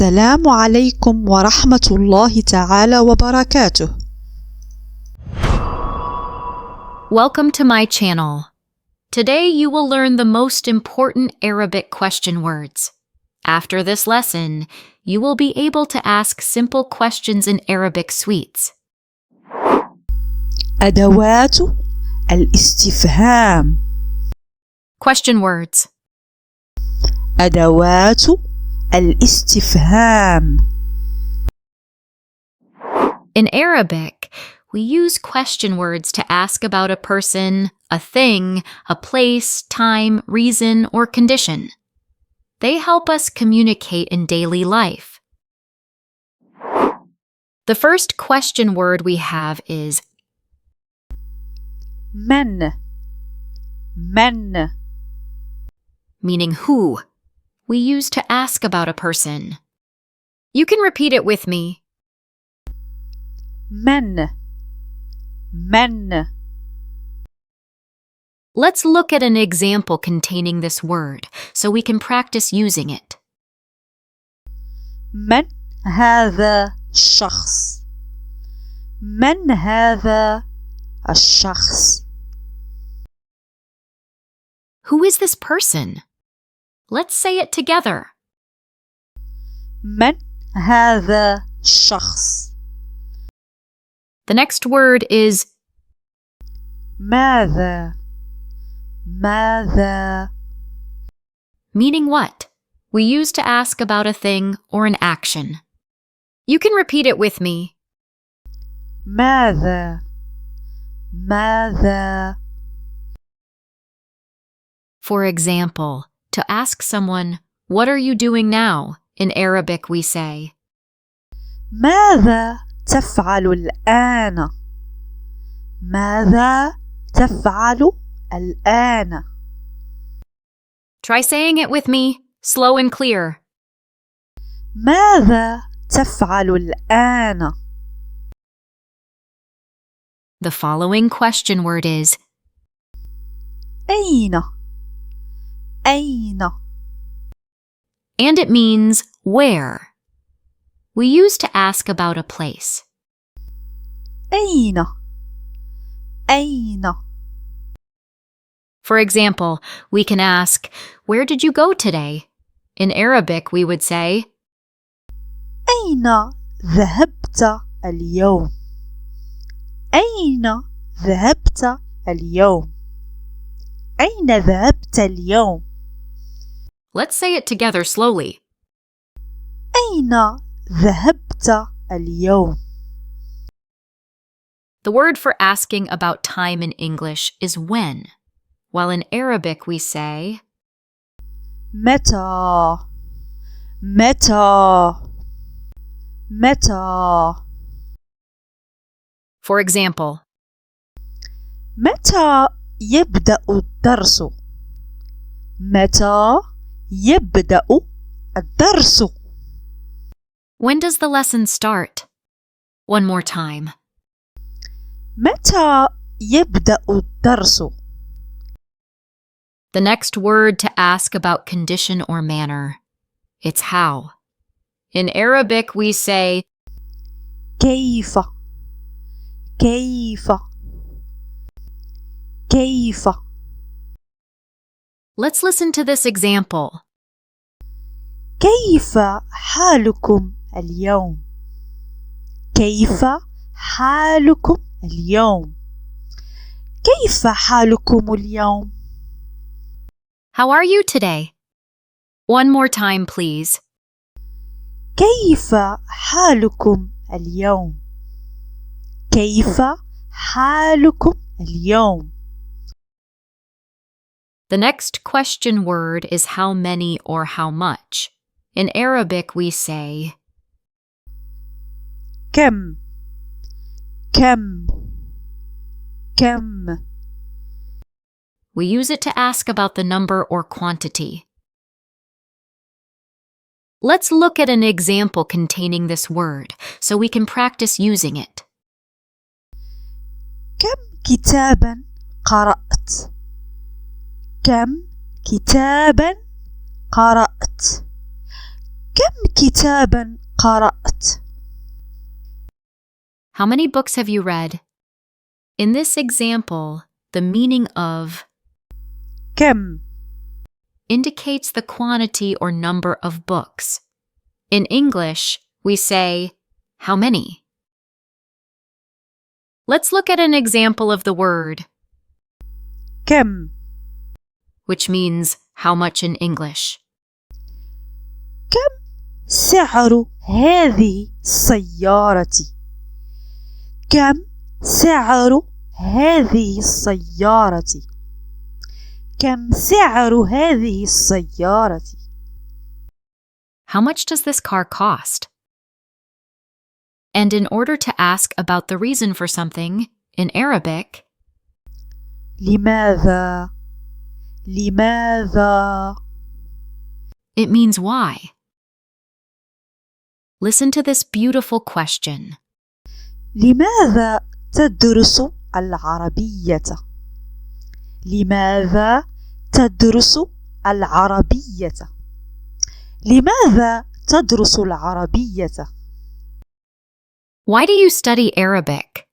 السلام عليكم ورحمة الله تعالى وبركاته. Welcome to my channel. Today you will learn the most important Arabic question words. After this lesson, you will be able to ask simple questions in Arabic suites. أدوات الاستفهام. Question words. أدوات الاستفهام. In Arabic, we use question words to ask about a person, a thing, a place, time, reason, or condition. They help us communicate in daily life. The first question word we have is من. meaning who. We use to ask about a person. You can repeat it with me. من. Let's look at an example containing this word so we can practice using it. من هذا الشخص؟ من هذا الشخص؟ Who is this person? Let's say it together. من هذا الشخص؟ The next word is ماذا. meaning what? We use to ask about a thing or an action. You can repeat it with me. ماذا. For example, to ask someone, "What are you doing now?" In Arabic we say, ماذا تفعل الآن؟ ماذا تفعل الآن؟ Try saying it with me, slow and clear. ماذا تفعل الآن؟ The following question word is أين؟ and it means where. We use to ask about a place. أين؟ For example, we can ask, "Where did you go today?" In Arabic, we would say, أين ذهبت اليوم؟ أين ذهبت اليوم؟ أين ذهبت اليوم؟ Let's say it together slowly. أين ذهبت اليوم؟ The word for asking about time in English is when, while in Arabic we say متى. For example, متى يبدأ الدرس؟ متى يبدأ الدرس؟ when does the lesson start? One more time. متى يبدأ الدرس؟ The next word to ask about condition or manner, it's how. In Arabic we say كيف. Let's listen to this example. كيف حالكم اليوم؟ كيف حالكم اليوم؟ كيف حالكم اليوم؟ How are you today? One more time, please. كيف حالكم اليوم؟ كيف حالكم اليوم؟ The next question word is how many or how much. In Arabic we say كم. We use it to ask about the number or quantity. Let's look at an example containing this word so we can practice using it. كم كتابا قرأت؟ كم كتابا قرأت؟ كم كتابا قرأت. How many books have you read? In this example, the meaning of كم indicates the quantity or number of books. In English, we say, how many? Let's look at an example of the word, كم which means how much in English. كم سعر هذه السيارة؟ كم سعر هذه السيارة؟ كم سعر هذه السيارة؟ How much does this car cost? And in order to ask about the reason for something, in Arabic, لماذا؟ لماذا؟ it means why. Listen to this beautiful question. لماذا تدرس العربية؟ لماذا تدرس العربية؟ لماذا تدرس العربية؟ Why do you study Arabic?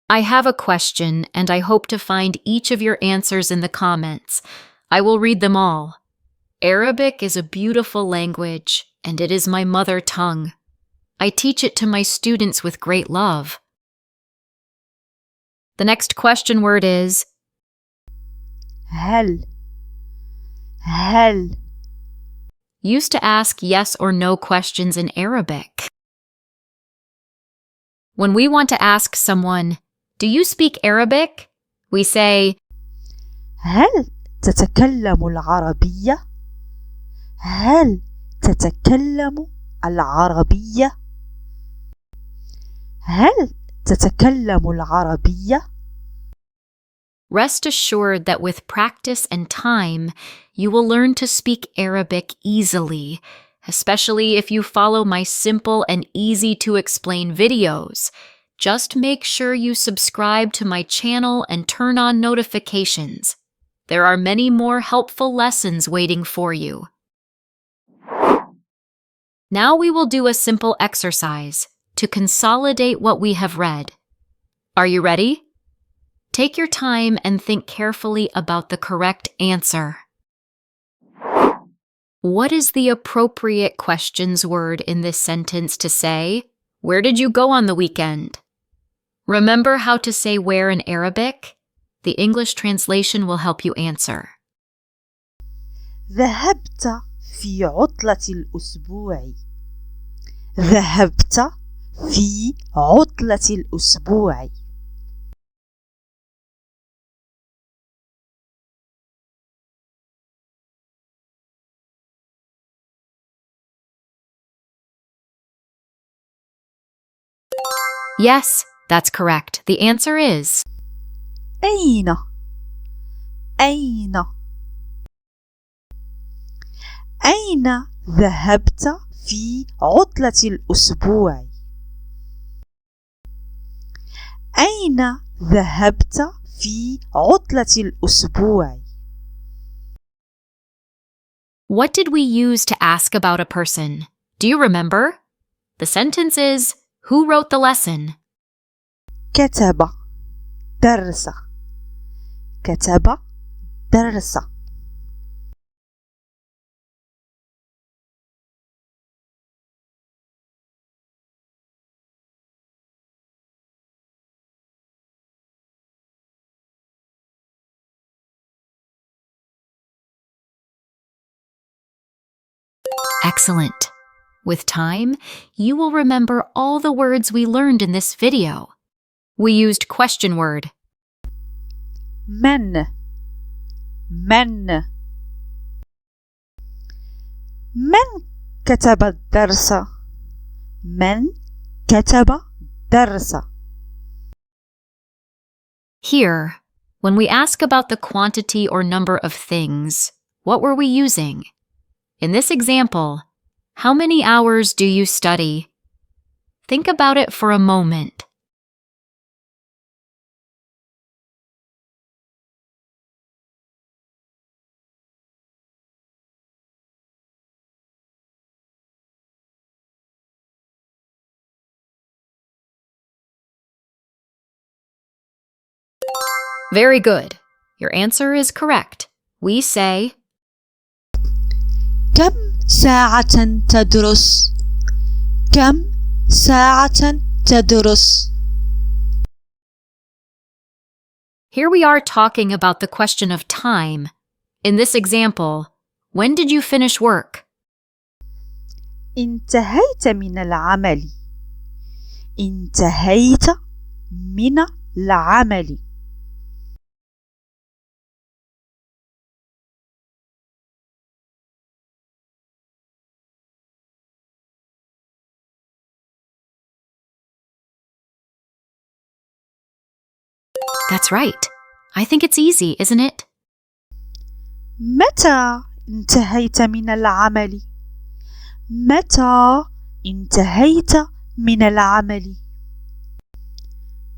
I have a question, and I hope to find each of your answers in the comments. I will read them all. Arabic is a beautiful language, and it is my mother tongue. I teach it to my students with great love. The next question word is هل هل used to ask yes or no questions in Arabic. When we want to ask someone, do you speak Arabic? We say, هل تتكلم العربية؟ هل تتكلم العربية؟ هل تتكلم العربية؟ rest assured that with practice and time, you will learn to speak Arabic easily, especially if you follow my simple and easy-to-explain videos. Just make sure you subscribe to my channel and turn on notifications. There are many more helpful lessons waiting for you. Now we will do a simple exercise to consolidate what we have read. Are you ready? Take your time and think carefully about the correct answer. What is the appropriate questions word in this sentence to say? Where did you go on the weekend? Remember how to say where in Arabic? The English translation will help you answer. ذهبت في عطلة الأسبوع. ذهبت في عطلة الأسبوع. Yes, that's correct. The answer is أين؟ أين؟ أين ذهبت في عطلة الأسبوع؟ أين ذهبت في عطلة الأسبوع؟ What did we use to ask about a person? Do you remember? The sentence is, who wrote the lesson? كتب درس. كتب درس. Excellent. With time, you will remember all the words we learned in this video. We used question word, من؟ من؟ من كتب الدرس؟ من كتب الدرس؟ Here, when we ask about the quantity or number of things, what were we using? In this example, how many hours do you study? Think about it for a moment. Very good. Your answer is correct. We say, كم ساعة تدرس؟ كم ساعة تدرس؟ Here we are talking about the question of time. In this example, when did you finish work? انتهيت من العمل. انتهيت من العمل. That's right. I think it's easy, isn't it? متى انتهيت من العمل؟ متى انتهيت من العمل؟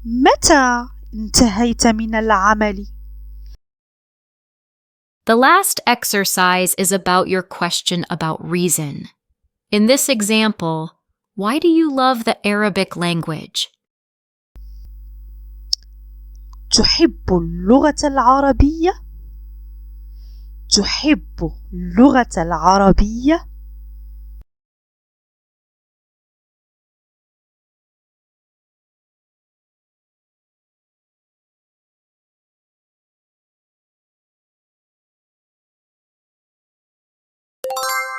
متى انتهيت من العمل؟ The last exercise is about your question about reason. In this example, why do you love the Arabic language? تحب اللغة العربية؟ تحب اللغة العربية؟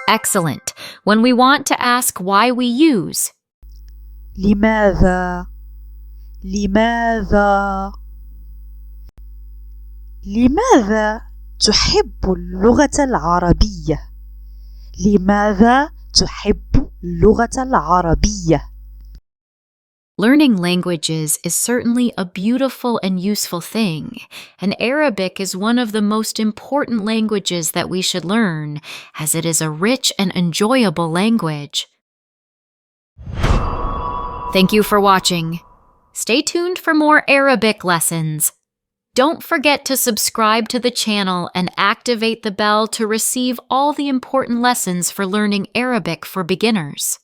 Excellent. When we want to ask why we use لماذا؟ لماذا؟ لماذا تحب اللغة العربية؟ لماذا تحب اللغة العربية؟ Learning languages is certainly a beautiful and useful thing, and Arabic is one of the most important languages that we should learn, as it is a rich and enjoyable language. Thank you for watching. Stay tuned for more Arabic lessons. Don't forget to subscribe to the channel and activate the bell to receive all the important lessons for learning Arabic for beginners.